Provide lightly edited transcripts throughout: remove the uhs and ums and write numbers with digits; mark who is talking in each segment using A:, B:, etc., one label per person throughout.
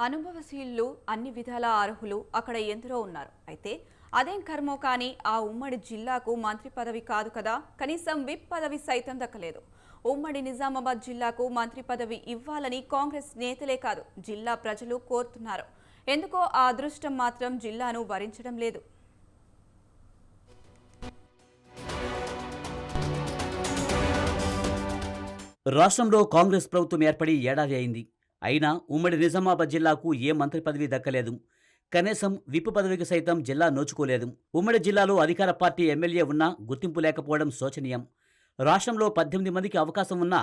A: అనుభవశీలు అన్ని విధాల అర్హులు అక్కడ ఎందరో ఉన్నారు. అయితే అదేం కర్మో కానీ ఆ ఉమ్మడి జిల్లాకు మంత్రి పదవి కాదు కదా, కనీసం విప్ పదవి సైతం దక్కలేదు. ఉమ్మడి నిజామాబాద్ జిల్లాకు మంత్రి పదవి ఇవ్వాలని కాంగ్రెస్ నేతలే కాదు జిల్లా ప్రజలు కోరుతున్నారు. ఎందుకో ఆ అదృష్టం మాత్రం జిల్లాను వరించడం లేదు.
B: రాష్ట్రంలో కాంగ్రెస్ ప్రభుత్వం ఏర్పడి ఏడాది అయింది. అయినా ఉమ్మడి నిజామాబాద్ జిల్లాకు ఏ మంత్రి పదవి దక్కలేదు. కనీసం విప్ పదవికి సైతం జిల్లా నోచుకోలేదు. ఉమ్మడి జిల్లాలో అధికార పార్టీ ఎమ్మెల్యే ఉన్నా గుర్తింపు లేకపోవడం శోచనీయం. రాష్ట్రంలో 18 మందికి అవకాశం ఉన్నా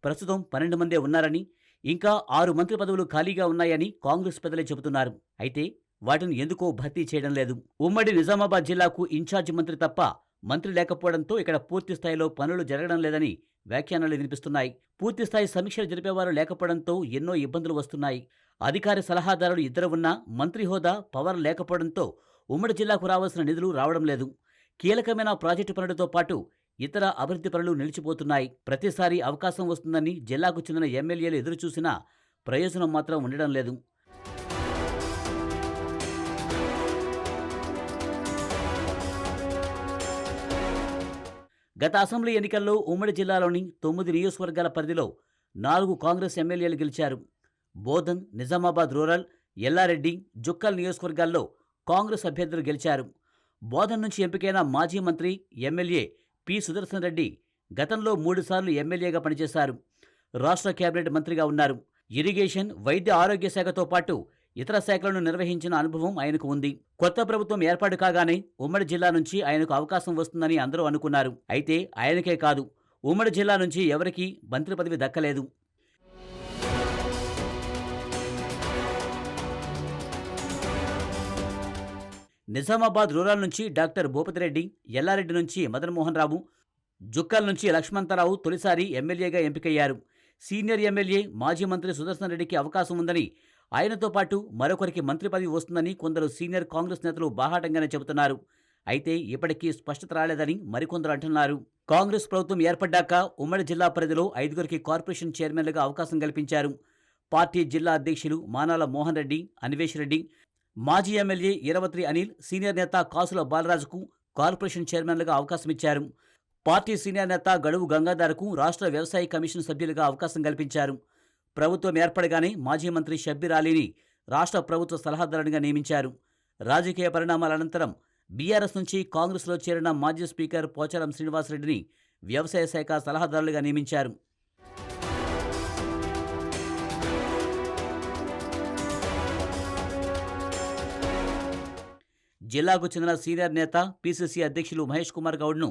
B: ప్రస్తుతం 12 మందే ఉన్నారని, ఇంకా 6 మంత్రి పదవులు ఖాళీగా ఉన్నాయని కాంగ్రెస్ పెద్దలే చెబుతున్నారు. అయితే వాటిని ఎందుకో భర్తీ చేయడం లేదు. ఉమ్మడి నిజామాబాద్ జిల్లాకు ఇన్ఛార్జి మంత్రి తప్ప మంత్రి లేకపోవడంతో ఇక్కడ పూర్తి స్థాయిలో పనులు జరగడం లేదని వ్యాఖ్యానాలు వినిపిస్తున్నాయి. పూర్తిస్థాయి సమీక్షలు జరిపేవారు లేకపోవడంతో ఎన్నో ఇబ్బందులు వస్తున్నాయి. అధికార సలహాదారులు ఇద్దరు ఉన్నా మంత్రి హోదా, పవర్ లేకపోవడంతో ఉమ్మడి జిల్లాకు రావాల్సిన నిధులు రావడం లేదు. కీలకమైన ప్రాజెక్టు పనులతో పాటు ఇతర అభివృద్ధి పనులు నిలిచిపోతున్నాయి. ప్రతిసారి అవకాశం వస్తుందని జిల్లాకు చెందిన ఎమ్మెల్యేలు ఎదురుచూసినా ప్రయోజనం మాత్రం ఉండడం లేదు. గత అసెంబ్లీ ఎన్నికల్లో ఉమ్మడి జిల్లాలోని 9 నియోజకవర్గాల పరిధిలో 4 కాంగ్రెస్ ఎమ్మెల్యేలు గెలిచారు. బోధన్, నిజామాబాద్ రూరల్, ఎల్లారెడ్డి, జుక్కల్ నియోజకవర్గాల్లో కాంగ్రెస్ అభ్యర్థులు గెలిచారు. బోధన్ నుంచి ఎంపికైన మాజీ మంత్రి ఎమ్మెల్యే పి సుదర్శన్ రెడ్డి గతంలో 3 సార్లు ఎమ్మెల్యేగా పనిచేశారు. రాష్ట్ర కేబినెట్ మంత్రిగా ఉన్నారు. ఇరిగేషన్, వైద్య ఆరోగ్య శాఖతో పాటు ఇతర శాఖలను నిర్వహించిన అనుభవం ఆయనకు ఉంది. కొత్త ప్రభుత్వం ఏర్పాటు కాగానే ఉమ్మడి జిల్లా నుంచి ఆయనకు అవకాశం వస్తుందని అందరూ అనుకున్నారు. అయితే ఆయనకే కాదు, ఉమ్మడి జిల్లా నుంచి ఎవరికీ మంత్రి పదవి దక్కలేదు. నిజామాబాద్ రూరల్ నుంచి డాక్టర్ భూపతిరెడ్డి, ఎల్లారెడ్డి నుంచి మదన్మోహన్ రావు, జుక్కల్ నుంచి లక్ష్మణరావు తొలిసారి ఎమ్మెల్యేగా ఎంపికయ్యారు. సీనియర్ ఎమ్మెల్యే మాజీ మంత్రి సుదర్శన్ రెడ్డికి అవకాశం ఉందని, ఆయనతో పాటు మరొకరికి మంత్రి పదవి వస్తుందని కొందరు సీనియర్ కాంగ్రెస్ నేతలు బాహాటంగానే చెబుతున్నారు. అయితే ఇప్పటికీ స్పష్టత రాలేదని మరికొందరు అంటున్నారు. కాంగ్రెస్ ప్రభుత్వం ఏర్పడ్డాక ఉమ్మడి జిల్లా పరిధిలో 5గురికి కార్పొరేషన్ చైర్మన్లుగా అవకాశం కల్పించారు. పార్టీ జిల్లా అధ్యక్షులు మానాల మోహన్ రెడ్డి, అన్వేష్ రెడ్డి, మాజీ ఎమ్మెల్యే ఈరవత్రి అనిల్, సీనియర్ నేత కాసుల బాలరాజుకు కార్పొరేషన్ చైర్మన్లుగా అవకాశమిచ్చారు. పార్టీ సీనియర్ నేత గడువు గంగాధర్కు రాష్ట్ర వ్యవసాయ కమిషన్ సభ్యులుగా అవకాశం కల్పించారు. ప్రభుత్వం ఏర్పడగానే మాజీ మంత్రి షబ్బీర్ అలీని రాష్ట్ర ప్రభుత్వ సలహాదారునిగా నియమించారు. రాజకీయ పరిణామాల అనంతరం బీఆర్ఎస్ నుంచి కాంగ్రెస్లో చేరిన మాజీ స్పీకర్ పోచారం శ్రీనివాసరెడ్డిని వ్యవసాయ శాఖ సలహాదారులుగా నియమించారు. జిల్లాకు చెందిన సీనియర్ నేత పీసీసీ అధ్యక్షులు మహేష్ కుమార్ గౌడ్ను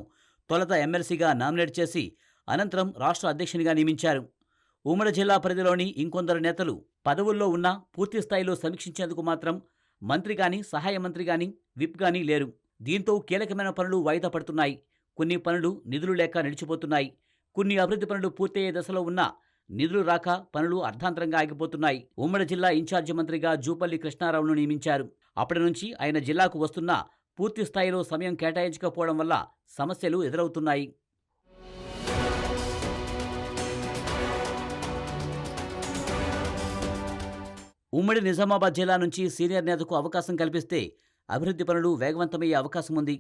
B: తొలుత ఎమ్మెల్సీగా నామినేట్ చేసి అనంతరం రాష్ట్ర అధ్యక్షునిగా నియమించారు. ఉమ్మడి జిల్లా పరిధిలోని ఇంకొందరు నేతలు పదవుల్లో ఉన్నా పూర్తిస్థాయిలో సమీక్షించేందుకు మాత్రం మంత్రి గాని, సహాయ మంత్రి గాని, విప్ గాని లేరు. దీంతో కీలకమైన పనులు వాయిదా పడుతున్నాయి. కొన్ని పనులు నిధులు లేక నిలిచిపోతున్నాయి. కొన్ని అభివృద్ధి పనులు పూర్తయ్యే దశలో ఉన్నా నిధులు రాక పనులు అర్ధాంతరంగా ఆగిపోతున్నాయి. ఉమ్మడి జిల్లా ఇన్ఛార్జి మంత్రిగా జూపల్లి కృష్ణారావును నియమించారు. అప్పటి నుంచి ఆయన జిల్లాకు వస్తున్నా పూర్తి స్థాయిలో సమయం కేటాయించకపోవడం వల్ల సమస్యలు ఎదురవుతున్నాయి. ఉమ్మడి నిజామాబాద్ జిల్లా నుంచి సీనియర్ నేతకు అవకాశం కల్పిస్తే అభివృద్ధి పనులు వేగవంతమయ్యే అవకాశం ఉంది.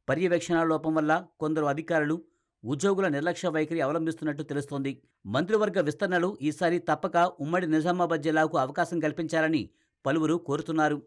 B: పర్యవేక్షణ లోపం వల్ల కొందరు అధికారులు, ఉద్యోగుల నిర్లక్ష్య వైఖరి అవలంబిస్తున్నట్టు తెలుస్తోంది. మంత్రివర్గ విస్తరణలు ఈసారి తప్పక ఉమ్మడి నిజామాబాద్ జిల్లాకు అవకాశం కల్పించాలని పలువురు కోరుతున్నారు.